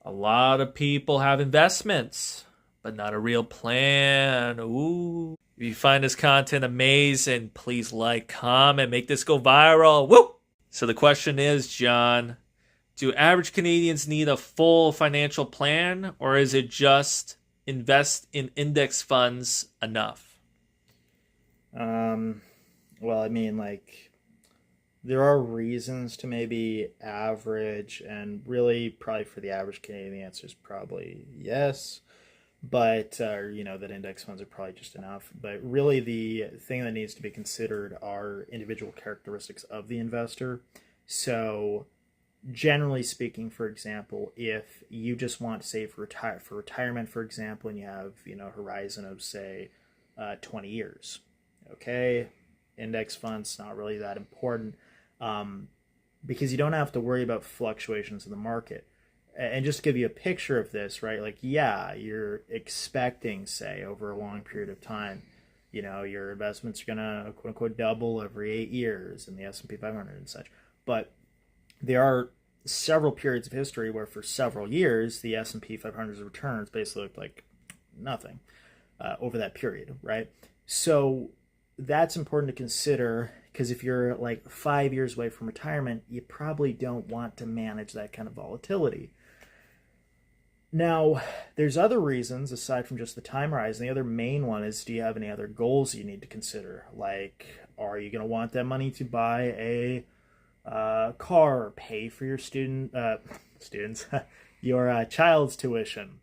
A lot of people have investments, but not a real plan. Ooh. If you find this content amazing, please like, comment, make this go viral. Woo! So the question is, John, do average Canadians need a full financial plan, or is it just invest in index funds enough? Um, well, I mean, like, there are reasons to maybe average, and really, probably for the average Canadian, the answer is probably yes. But, that index funds are probably just enough. But really, the thing that needs to be considered are individual characteristics of the investor. So, generally speaking, for example, if you just want to save for retirement, for example, and you have a horizon of say 20 years, okay, index funds not really that important, um, because you don't have to worry about fluctuations in the market. And just to give you a picture of this, right? Like, yeah, you're expecting, say, over a long period of time, your investments are gonna quote unquote double every 8 years in the S&P 500 and such. But there are several periods of history where for several years the S&P 500's returns basically looked like nothing over that period, right? So that's important to consider because if you're like 5 years away from retirement, you probably don't want to manage that kind of volatility. Now, there's other reasons aside from just the time horizon. The other main one is, do you have any other goals you need to consider? Like, are you going to want that money to buy a car, or pay for your students your child's tuition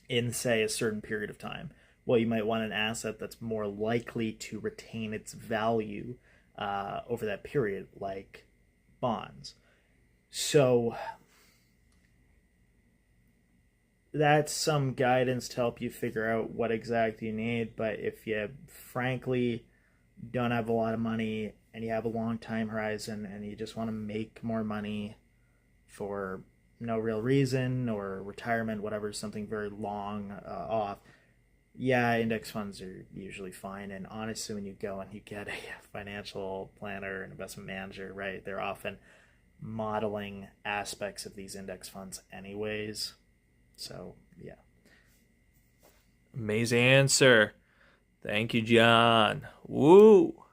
in say a certain period of time? Well, you might want an asset that's more likely to retain its value over that period, like bonds. So that's some guidance to help you figure out what exactly you need. But if you frankly don't have a lot of money and you have a long time horizon and you just want to make more money for no real reason or retirement, whatever, something very long off, yeah, index funds are usually fine. And honestly, when you go and you get a financial planner and investment manager, right, they're often modeling aspects of these index funds anyways. So, yeah. Amazing answer. Thank you, John. Woo!